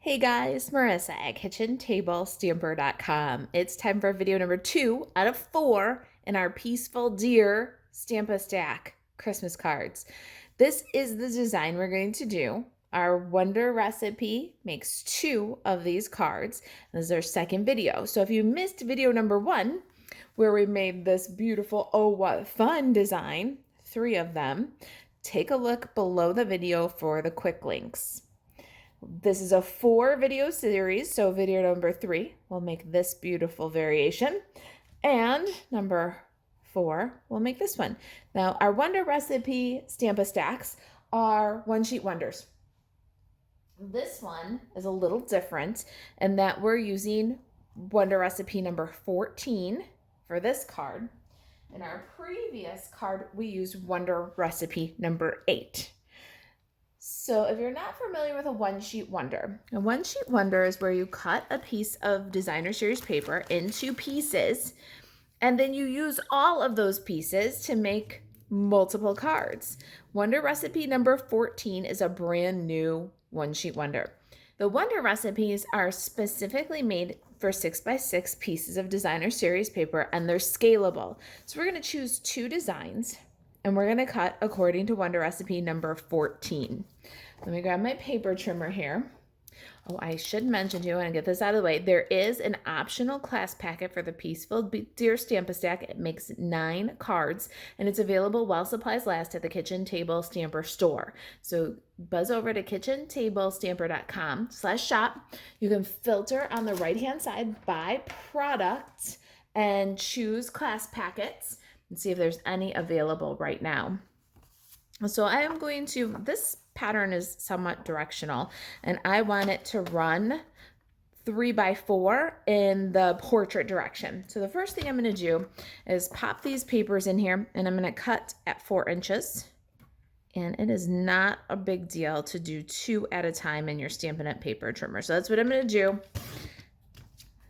Hey guys, Marissa at kitchentablestamper.com. It's time for video number 2 out of 4 in our Peaceful Deer Stamp a Stack Christmas cards. This is the design we're going to do. Our Wonder Recipe makes 2 of these cards. This is our second video. So if you missed video number 1, where we made this beautiful Oh What Fun design, 3 of them, take a look below the video for the quick links. This is a 4 video series, so video number 3 will make this beautiful variation, and number 4 will make this one. Now, our Wonder Recipe Stamp-A-Stacks are one-sheet wonders. This one is a little different in that we're using Wonder Recipe number 14 for this card. In our previous card, we used Wonder Recipe number 8. So if you're not familiar with a one-sheet wonder, a one-sheet wonder is where you cut a piece of designer series paper into pieces, and then you use all of those pieces to make multiple cards. Wonder Recipe number 14 is a brand new one-sheet wonder. The Wonder Recipes are specifically made for 6x6 pieces of designer series paper, and they're scalable. So we're going to choose 2 designs, and we're going to cut according to Wonder Recipe number 14. Let me grab my paper trimmer here. Oh, I should mention to you, and get this out of the way, there is an optional class packet for the Peaceful Deer Stamp-A-Stack. It makes 9 cards, and it's available while supplies last at the Kitchen Table Stamper store. So buzz over to kitchentablestamper.com/shop. You can filter on the right-hand side by product and choose class packets and see if there's any available right now. So I am going to, this pattern is somewhat directional, and I want it to run 3x4 in the portrait direction. So the first thing I'm going to do is pop these papers in here, and I'm going to cut at 4 inches. And it is not a big deal to do 2 at a time in your Stampin' Up! Paper trimmer. So that's what I'm going to do.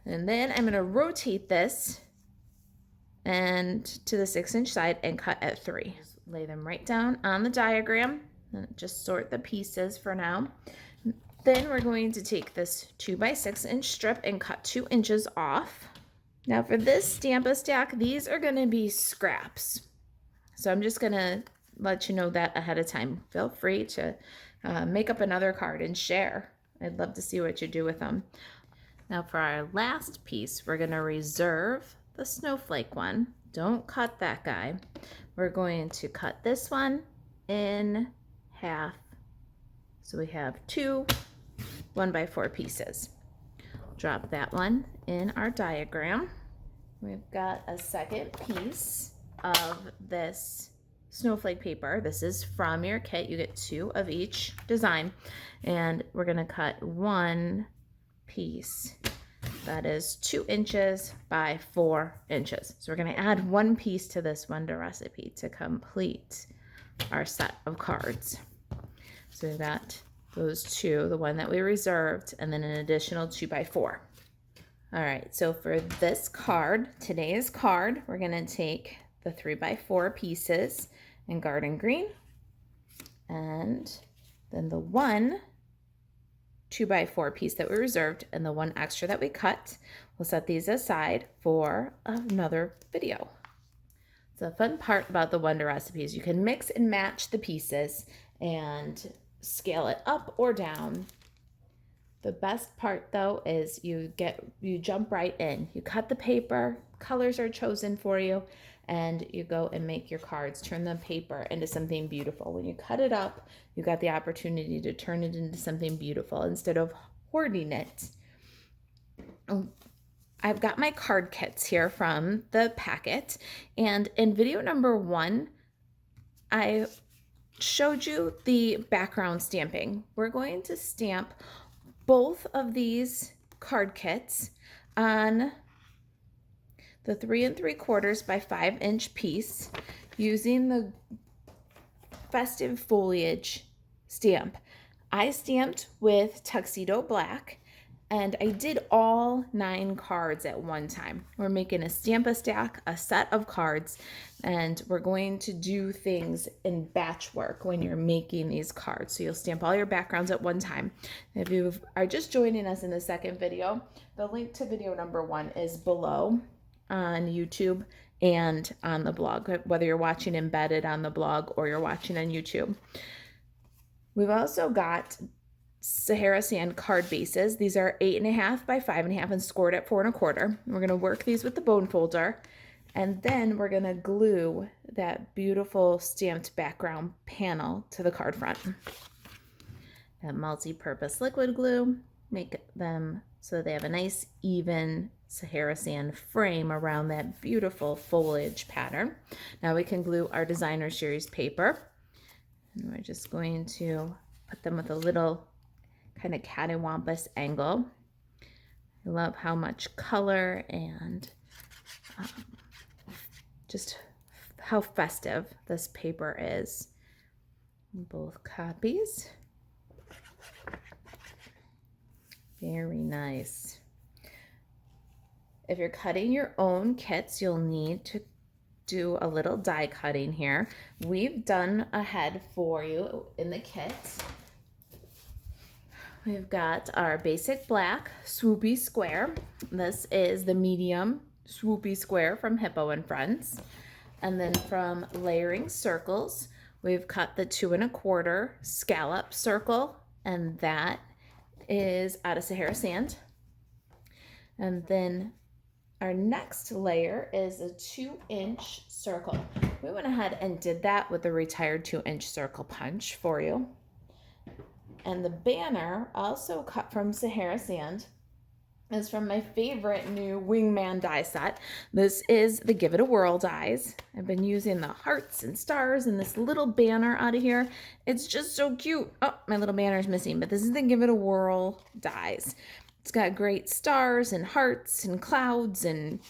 And then I'm going to rotate this and to the 6-inch side and cut at 3. Just lay them right down on the diagram and just sort the pieces for now. Then we're going to take this 2x6-inch strip and cut 2 inches off. Now for this Stamp-A-Stack, these are going to be scraps. So I'm just going to let you know that ahead of time. Feel free to make up another card and share. I'd love to see what you do with them. Now for our last piece, we're going to reserve the snowflake one. Don't cut that guy. We're going to cut this one in half. So we have 2 1x4 pieces. Drop that one in our diagram. We've got a second piece of this snowflake paper. This is from your kit. You get 2 of each design, and we're going to cut 1 piece that is 2 inches by 4 inches. So we're going to add 1 piece to this Wonder Recipe to complete our set of cards. So we've got those 2, the one that we reserved, and then an additional 2x4. All right, so for this card, today's card, we're going to take the 3x4 pieces in garden green, and then the 1 2x4 piece that we reserved and the 1 extra that we cut. We'll set these aside for another video. The fun part about the Wonder Recipes, you can mix and match the pieces and scale it up or down. The best part though is you jump right in. You cut the paper, colors are chosen for you, and you go and make your cards, turn the paper into something beautiful. When you cut it up, you got the opportunity to turn it into something beautiful instead of hoarding it. I've got my card kits here from the packet, and in video number 1, I showed you the background stamping. We're going to stamp both of these card kits on the 3 3/4 by 5-inch piece using the festive foliage stamp. I stamped with tuxedo black, And I did all 9 cards at one time. We're making a Stamp-A-Stack, a set of cards, and we're going to do things in batch work when you're making these cards. So you'll stamp all your backgrounds at one time. If you are just joining us in the second video, the link to video number 1 is below on YouTube and on the blog, whether you're watching embedded on the blog or you're watching on YouTube. We've also got Sahara Sand card bases. These are 8.5 by 5.5 and scored at 4 1/4. We're going to work these with the bone folder, and then we're going to glue that beautiful stamped background panel to the card front. That multi-purpose liquid glue, make them so they have a nice even Sahara Sand frame around that beautiful foliage pattern. Now we can glue our designer series paper, and we're just going to put them with a little kind of cattywampus angle. I love how much color and just how festive this paper is. Both copies. Very nice. If you're cutting your own kits, you'll need to do a little die cutting here. We've done ahead for you in the kit. We've got our basic black swoopy square. This is the medium swoopy square from Hippo and Friends. And then from layering circles, we've cut the 2 1/4 scallop circle, and that is out of Sahara Sand. And then our next layer is a 2-inch circle. We went ahead and did that with the retired 2-inch circle punch for you. And the banner, also cut from Sahara Sand, is from my favorite new Wingman die set. This is the Give It a Whirl dies. I've been using the hearts and stars and this little banner out of here. It's just so cute. Oh, my little banner is missing, but this is the Give It a Whirl dies. It's got great stars and hearts and clouds and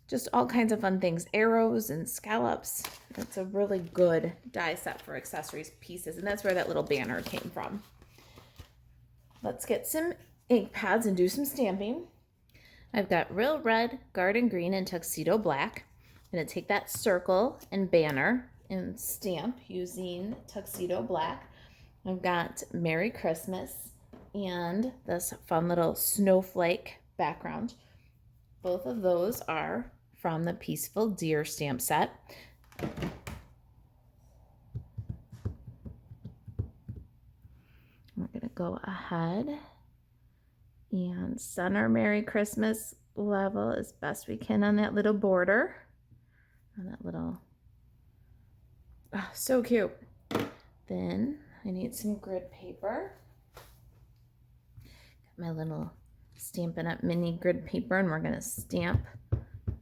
just all kinds of fun things, arrows and scallops. It's a really good die set for accessories pieces, and that's where that little banner came from. Let's get some ink pads and do some stamping. I've got Real Red, Garden Green, and Tuxedo Black. I'm going to take that circle and banner and stamp using Tuxedo Black. I've got Merry Christmas and this fun little snowflake background. Both of those are from the Peaceful Deer stamp set. We're going to go ahead and center Merry Christmas level as best we can on that little border. On that little, oh, so cute. Then I need some grid paper. Got my little Stampin' Up mini grid paper, and we're going to stamp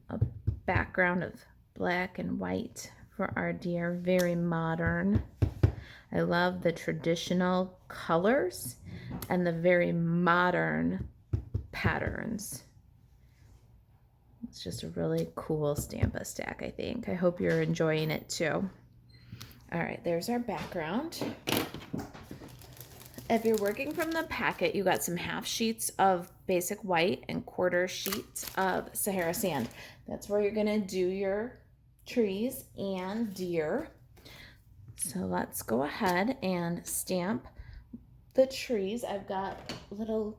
a background of black and white for our deer. Very modern. I love the traditional colors and the very modern patterns. It's just a really cool Stamp-A-Stack, I think. I hope you're enjoying it too. All right, there's our background. If you're working from the packet, you got some half sheets of basic white and 1/4 sheets of Sahara Sand. That's where you're gonna do your trees and deer. So let's go ahead and stamp the trees. I've got a little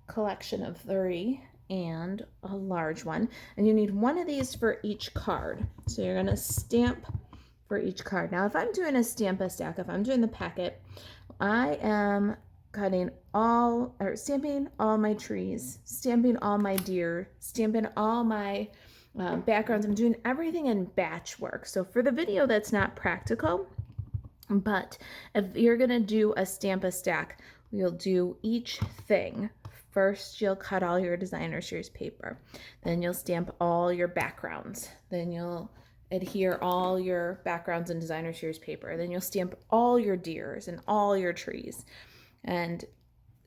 collection of 3 and a large one, and you need one of these for each card. So you're gonna stamp for each card. Now if I'm doing a Stamp-A-Stack, if I'm doing the packet, I am cutting all, or stamping all my trees, stamping all my deer, stamping all my backgrounds. I'm doing everything in batch work. So for the video, that's not practical, but if you're gonna do a Stamp-A-Stack, you'll do each thing. First, you'll cut all your designer series paper. Then you'll stamp all your backgrounds. Then you'll adhere all your backgrounds and designer series paper. Then you'll stamp all your deers and all your trees and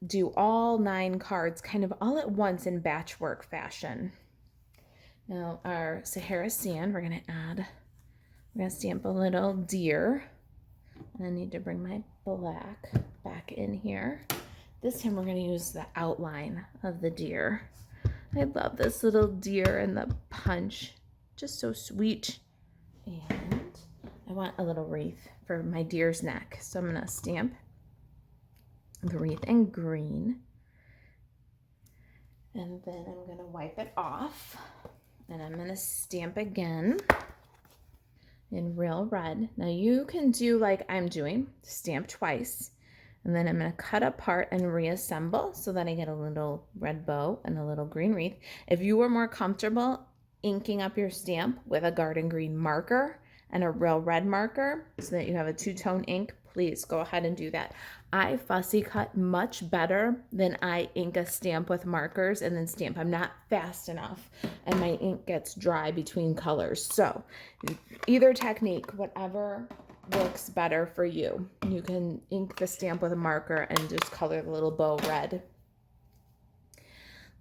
do all 9 cards kind of all at once in batch work fashion. Now our Sahara Sand, we're gonna stamp a little deer. And I need to bring my black back in here. This time we're going to use the outline of the deer. I love this little deer and the punch. Just so sweet. And I want a little wreath for my deer's neck. So I'm going to stamp the wreath in green. And then I'm going to wipe it off. And I'm going to stamp again in real red. Now you can do like I'm doing, stamp twice. And then I'm going to cut apart and reassemble so that I get a little red bow and a little green wreath. If you are more comfortable inking up your stamp with a garden green marker and a real red marker so that you have a two-tone ink, please go ahead and do that. I fussy cut much better than I ink a stamp with markers and then stamp. I'm not fast enough and my ink gets dry between colors. So either technique, whatever works better for you. You can ink the stamp with a marker and just color the little bow red.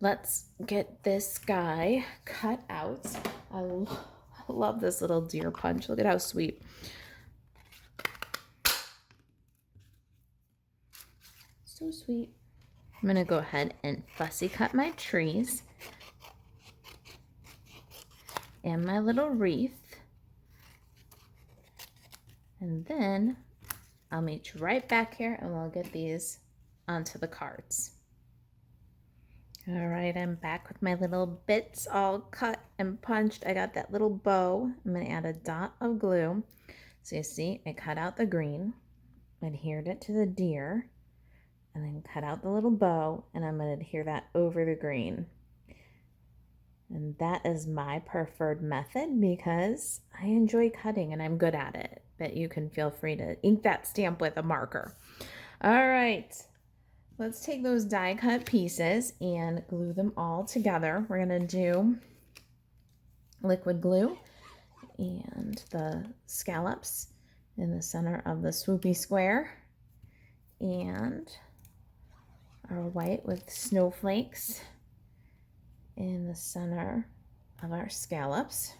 Let's get this guy cut out. I love this little deer punch. Look at how sweet. So sweet. I'm going to go ahead and fussy cut my trees and my little wreath. And then I'll meet you right back here and we'll get these onto the cards. All right, I'm back with my little bits all cut and punched. I got that little bow. I'm going to add a dot of glue. So you see, I cut out the green, adhered it to the deer, and then cut out the little bow, and I'm going to adhere that over the green. And that is my preferred method because I enjoy cutting and I'm good at it. But you can feel free to ink that stamp with a marker. All right, let's take those die cut pieces and glue them all together. We're going to do liquid glue and the scallops in the center of the swoopy square and our white with snowflakes in the center of our scallops.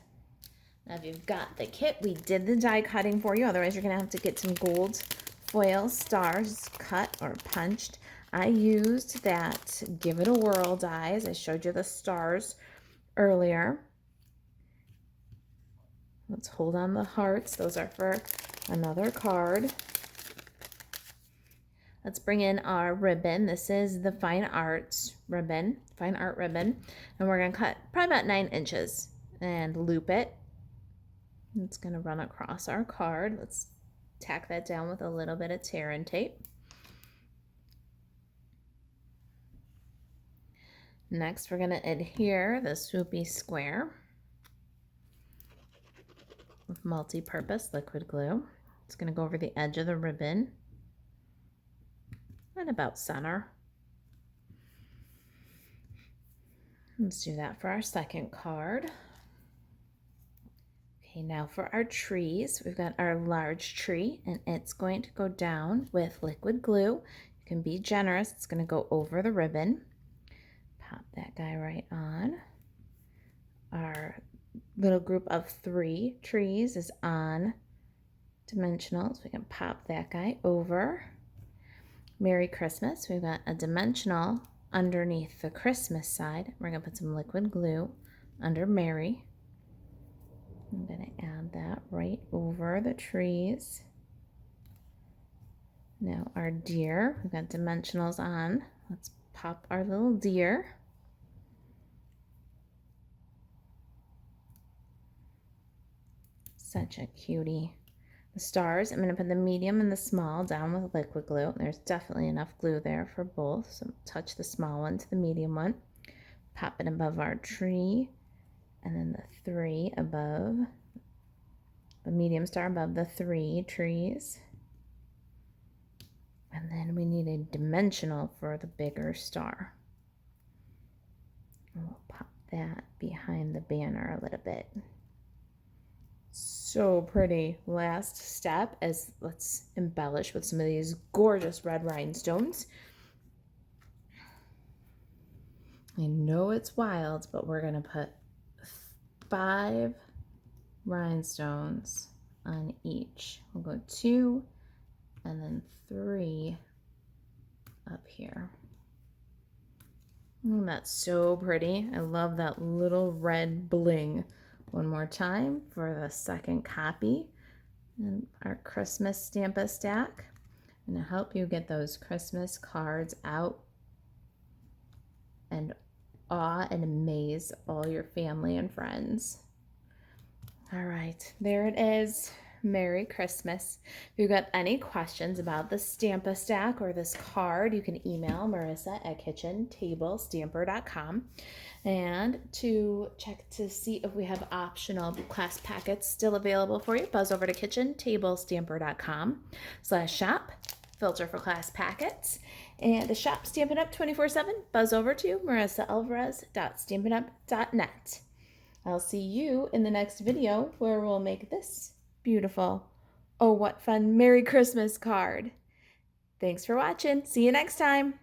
Now if you've got the kit, we did the die cutting for you. Otherwise you're going to have to get some gold foil stars cut or punched. I used that Give It a Whirl die as I showed you the stars earlier. Let's hold on the hearts. Those are for another card. Let's bring in our ribbon. This is the fine art ribbon, and we're going to cut probably about 9 inches and loop it. It's going to run across our card. Let's tack that down with a little bit of tear and tape. Next, we're going to adhere the swoopy square with multi-purpose liquid glue. It's going to go over the edge of the ribbon and about center. Let's do that for our second card. Okay, now for our trees, we've got our large tree and it's going to go down with liquid glue. You can be generous. It's going to go over the ribbon. Pop that guy right on. Our little group of 3 trees is on dimensional, so we can pop that guy over. Merry Christmas. We've got a dimensional underneath the Christmas side. We're going to put some liquid glue under Merry. I'm going to add that right over the trees. Now our deer, we've got dimensionals on. Let's pop our little deer. Such a cutie. The stars, I'm going to put the medium and the small down with liquid glue. There's definitely enough glue there for both. So touch the small one to the medium one. Pop it above our tree. And then the 3 above. The medium star above the 3 trees. And then we need a dimensional for the bigger star. And we'll pop that behind the banner a little bit. So pretty. Last step is let's embellish with some of these gorgeous red rhinestones. I know it's wild, but we're going to put 5 rhinestones on each. We'll go 2 and then 3 up here. Oh, that's so pretty. I love that little red bling. One more time for the second copy. And our Christmas Stampa stack. And to help you get those Christmas cards out and awe and amaze all your family and friends. All right, there it is. Merry Christmas. If you've got any questions about the Stampa stack or this card, you can email Marisa at kitchentablestamper.com. And to check to see if we have optional class packets still available for you, buzz over to kitchentablestamper.com/shop, filter for class packets, and to shop Stampin' Up 24/7, buzz over to marisaalvarez.stampinup.net. I'll see you in the next video where we'll make this beautiful, oh what fun, Merry Christmas card. Thanks for watching. See you next time.